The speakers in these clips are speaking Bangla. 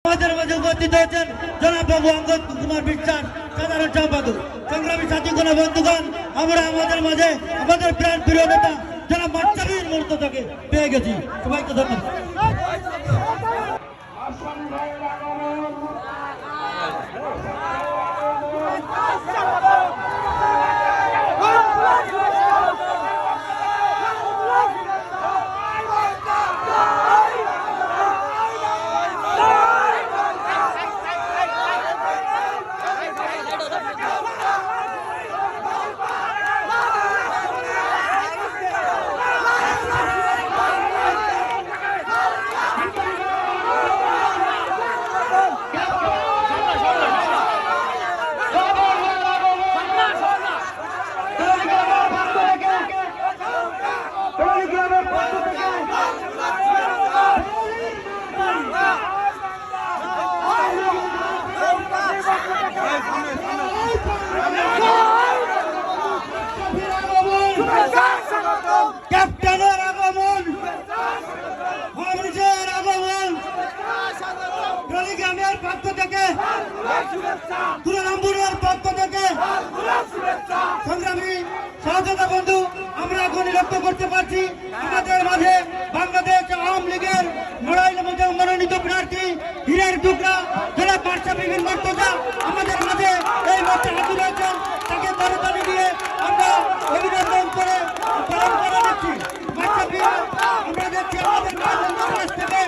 আমাদের মাঝে উপস্থিত হয়েছেন জনাব বাবু অঙ্গদ কুমার বিশ্বাস, সাধারণ সম্পাদক। সংগ্রামী সাথীগণ, বন্ধুগণ, আমরা আমাদের মাঝে আমাদের প্রাণ প্রিয় নেতা জনাব মাচ্চাবীর মুর্তজাকে পেয়ে গেছি। সবাইকে ধন্যবাদ। ক্যাপ্টেনের আগমন, অমৃতের আগমন, ট্রালিগ্রামের পক্ষ থেকে, তুলারামপুরের পক্ষ থেকে সংগ্রামী সহযোগিতা বন্ধু, আমরা এখন লক্ষ্য করতে পারছি আমাদের মাঝে বাংলাদেশ আওয়ামী লীগের মনোনীত প্রার্থী হীরের টুকরা জনাব মাচ্চাবীর মুর্তজা আমাদের মাঝে এই মুহূর্তে হাজির হয়েছেন। তাকে করতালি দিয়ে আমরা অভিনন্দন করে পালন করে দিচ্ছি। মাচ্চাবী, আমরা দেখছি আমাদের কাছ থেকে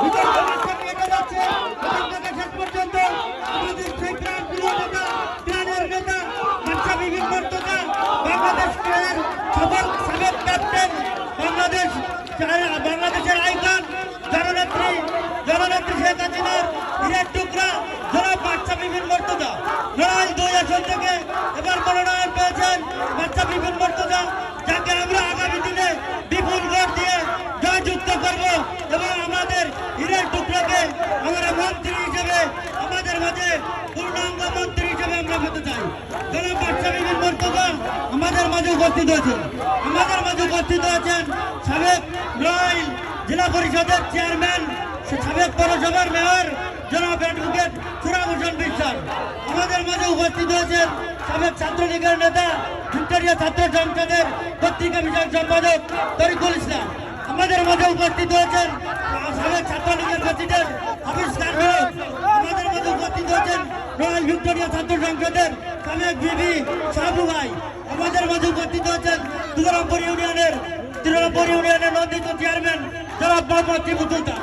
বিতর্ক মাচ্চাবী এগিয়ে যাচ্ছে শেষ পর্যন্ত। আমাদের সেই প্রাণ প্রিয় নেতা, প্রাণের নেতা মাচ্চাবীর মুর্তজা, বাংলাদেশের সাবেক ক্যাপ্টেন, বাংলাদেশের আইকন, জননেত্রী শেখ হাসিনার হীরের টুকরা জনাব মাচ্চাবীর মুর্তজা নড়াইল 2 আসন থেকে এবার মনোনয়ন পেয়েছেন মাচ্চাবীর মুর্তজা, যাকে আমরা আগামী দিনে বিপুল ভোট দিয়ে জয়যুক্ত করব এবং আমাদের হীরের টুকরাকে আমরা মন্ত্রী হিসেবে আমাদের মাঝে পূর্ণাঙ্গ মন্ত্রী হিসেবে আমরা পেতে চাই। জনাব মাচ্চাবীর মুর্তজা আমাদের মাঝে উপস্থিত হয়েছেন। আমাদের মাঝে উপস্থিত হয়েছেন সাবেক নড়াইল জেলা পরিষদের চেয়ারম্যান, সাবেক পৌরসভার মেয়র জনাব অ্যাডভোকেট সুরাগ হোসেন বিশ্বাস। আমাদের মাঝে উপস্থিত হয়েছেন সাবেক ছাত্রলীগের নেতা, ভিক্টোরিয়া ছাত্র সংসদের পত্রিকা বিষয়ক সম্পাদক তরিকুল ইসলাম। আমাদের মাঝে উপস্থিত হয়েছেন সাবেক ছাত্রলীগের প্রেসিডেন্ট হাফিজ খান। আমাদের মাঝে উপস্থিত হয়েছেন রয়্যাল ভিক্টোরিয়া ছাত্র সংসদের সাবেক বিবি সাবু ভাই। আমাদের মাঝে উপস্থিত হয়েছেন তুলারামপুর ইউনিয়নের নন্দিত চেয়ারম্যান জনাব মোহাম্মদ টিপু সুলতান।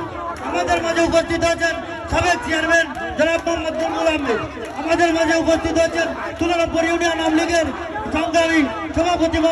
আমাদের মাঝে উপস্থিত হয়েছেন সাবেক চেয়ারম্যান জনাব মোহাম্মদ বুলবুল আহমেদ। আমাদের মাঝে উপস্থিত হয়েছেন তুলারামপুর ইউনিয়ন আওয়ামী লীগের সংগ্রামী সভাপতি